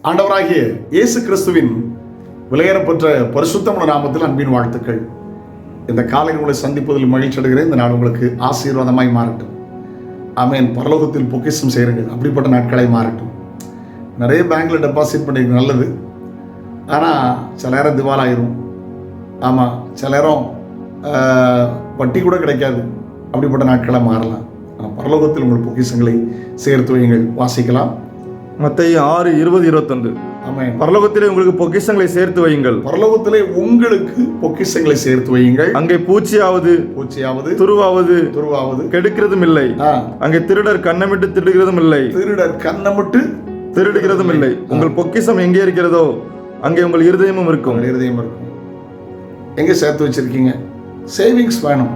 ஆண்டவராகிய இயேசு கிறிஸ்துவின் விலையேறப்பெற்ற பரிசுத்தமான நாமத்தில் அன்பின் வாழ்த்துக்கள். இந்த காலை உங்களை சந்திப்பதில் மகிழ்ச்சி அடைகிறேன். இந்த நாள் உங்களுக்கு ஆசீர்வாதமாய் மாறட்டும். ஆமென். பரலோகத்தில் பொக்கிஷம் செய்யுங்க, அப்படிப்பட்ட நாட்களை மாறட்டும். நிறைய பேங்க்ல டெபாசிட் பண்ணிக்க நல்லது, ஆனால் சில நேரம் திவாலாயிரும். ஆமாம், சில நேரம் வட்டி கூட கிடைக்காது. அப்படிப்பட்ட நாட்களை மாறலாம். பரலோகத்தில் உங்கள் பொக்கிஷங்களை சேர்த்து வையுங்கள். வாசிக்கலாம். மத்தேயு 6:20-21. ஆமென். பரலோகத்திலே உங்களுக்கு பொக்கிஷங்களை சேர்த்து வையுங்கள். பரலோகத்திலே உங்களுக்கு பொக்கிஷங்களை சேர்த்து வையுங்கள். அங்கே பூச்சியாவது துருவாவது கெடுக்கிறதும் இல்லை. அங்கே திருடர் கண்ணமிட்டு திருடுகிறதும் இல்லை. திருடுகிறதும் இல்லை. உங்கள் பொக்கிஷம் எங்கே இருக்கிறதோ அங்கே உங்கள் இருதயமும் இருக்கும். எங்க சேர்த்து வச்சிருக்கீங்க? சேவிங்ஸ் வேணும்.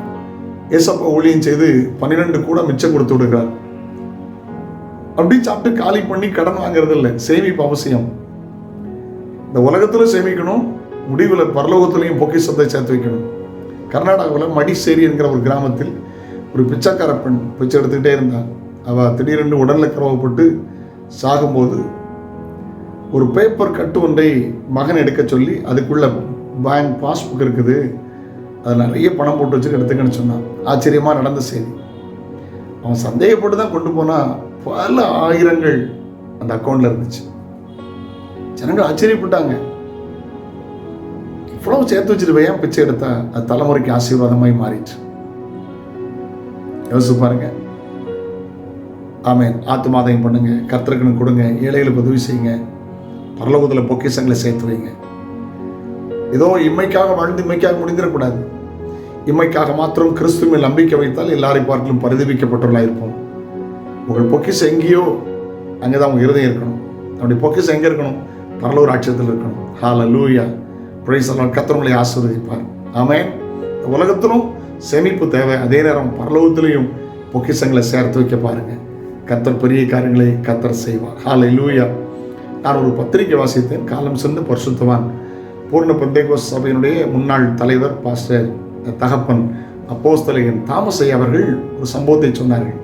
ஏசப்பா ஊழியம் செய்து 12 கூட மிச்சம் கொடுத்து விடுகிறார். அப்படி சாப்பிட்டு காலி பண்ணி கடன் வாங்குறது இல்லை. சேமிப்பு அவசியம். இந்த உலகத்துல சேமிக்கணும், முடிவில் பரலோகத்திலையும் பொக்கிஷத்தை சேர்த்து வைக்கணும். கர்நாடகாவில் மடிசேரி என்கிற ஒரு கிராமத்தில் ஒரு பிச்சைக்கார பெண் பிச்சை எடுத்துக்கிட்டே இருந்தாள். அவள் திடீரென்று உடல்ல கரவப்பட்டு சாகும்போது ஒரு பேப்பர் கட்டு ஒன்றை மகன் எடுக்க சொல்லி, அதுக்குள்ள பேங்க் பாஸ்புக் இருக்குது, அதில் நிறைய பணம் போட்டு வச்சு எடுத்துக்கன்னு சொன்னான். ஆச்சரியமாக நடந்த செய்தி. அவன் சந்தேகப்பட்டு தான் கொண்டு போனால் பல ஆயிரங்கள் அந்த அக்கௌண்ட்ல இருந்துச்சு. ஜனங்கள் ஆச்சரியப்பட்டாங்க. இவ்வளவு சேர்த்து வச்சுட்டு ஏன் பிச்சை எடுத்தா? அது தலைமுறைக்கு ஆசீர்வாதமாய் மாறிச்சு. யோசிச்சு பாருங்க. ஆமென். ஆத்துமாதயம் பண்ணுங்க, கர்த்தருக்குன்னு கொடுங்க, ஏழைகளுக்கு உதவி செய்யுங்க, பரலோகத்தில் பொக்கிஷங்களை சேர்த்து வைங்க. ஏதோ இம்மைக்காக வாழ்ந்து இம்மைக்காக முடிந்திடக்கூடாது. இம்மைக்காக மாத்திரம் கிறிஸ்து மேல் நம்பிக்கை வைத்தால் எல்லாரை பார்க்கலும் பரிதவிக்கப்பட்டவர்களாக இருப்போம். உங்கள் பொக்கிஷம் எங்கேயோ அங்கேதான் உங்கள் இருதயம் இருக்கணும். நம்முடைய பொக்கிஷம் எங்கே இருக்கணும்? பரலோக ராஜ்யத்தில் இருக்கணும். ஹல்லேலூயா. Praise the Lord. கர்த்தர் உங்களை ஆசீர்வதிப்பார். ஆமென். உலகத்திலும் சேமிப்பு தேவை, அதே நேரம் பரலோகத்திலையும் பொக்கிஷங்களை சேர்த்து வைக்க பாருங்க. கர்த்தர் பெரிய காரியங்களை கர்த்தர் செய்வார். ஹல்லேலூயா. நான் ஒரு பத்திரிகை வாசித்தேன். காலம் சென்று பரிசுத்தவான் பூர்ண பெந்தேகோஸ்தே சபையினுடைய முன்னாள் தலைவர் பாஸ்டர் தகப்பன் அப்போஸ்தலன் தாமஸ் ஐயா அவர்கள் ஒரு சம்பவத்தை சொன்னார்கள்.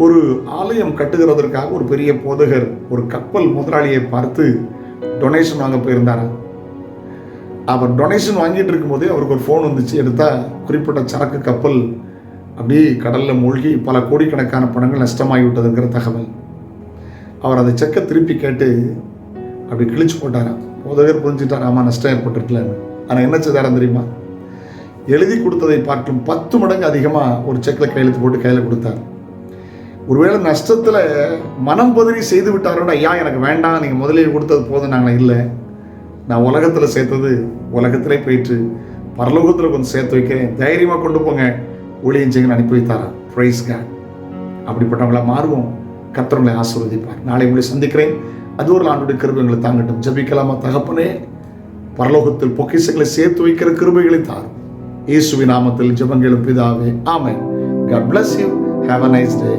ஒரு ஆலயம் கட்டுகிறதற்காக ஒரு பெரிய போதகர் ஒரு கப்பல் முதலாளியை பார்த்து டொனேஷன் வாங்க போயிருந்தாராம். அவர் டொனேஷன் வாங்கிட்டு இருக்கும்போதே அவருக்கு ஒரு ஃபோன் வந்துச்சு. எடுத்தால் குறிப்பிட்ட சரக்கு கப்பல் அப்படியே கடலில் மூழ்கி பல கோடிக்கணக்கான பணங்கள் நஷ்டமாகிவிட்டதுங்கிற தகவல். அவர் அதை செக்கை திருப்பி கேட்டு அப்படி கிழிச்சு போட்டாராம். போதகர் புரிஞ்சுட்டார், ஆமாம் நஷ்டம் ஏற்பட்டுருக்கலன்னு. ஆனால் என்ன செய்தாரம் தெரியுமா? எழுதி கொடுத்ததை பார்க்கும் 10 மடங்கு அதிகமாக ஒரு செக்கில் கையெழுத்து போட்டு கையில் கொடுத்தார். ஒருவேளை நஷ்டத்தில் மனம் பதறி செய்து விட்டாரோட, ஐயா எனக்கு வேண்டாம், நீங்கள் முதலில் கொடுத்தது போதும், நாங்கள் இல்லை, நான் உலகத்தில் சேர்த்தது உலகத்திலே போயிட்டு பரலோகத்தில் கொஞ்சம் சேர்த்து வைக்கிறேன், தைரியமாக கொண்டு போங்க, ஊழியம் செய்யுங்கன்னு அனுப்பி வைத்தாரா. Price God. அப்படிப்பட்டவங்களா மாறுவோம். கர்த்தர் ஆசீர்வதிப்பார். நாளை உங்களை சந்திக்கிறேன். அது ஒரு ஆண்டுடைய கிருபை எங்களை தாங்கட்டும். ஜெபிக்கலாமா? தகப்பனே, பரலோகத்தில் பொக்கிஷங்களை சேர்த்து வைக்கிற கிருபைகளை தாரும். இயேசுவின் நாமத்தில் ஜெபங்களும் பிதாவே. ஆமென். God bless you. Have a nice day.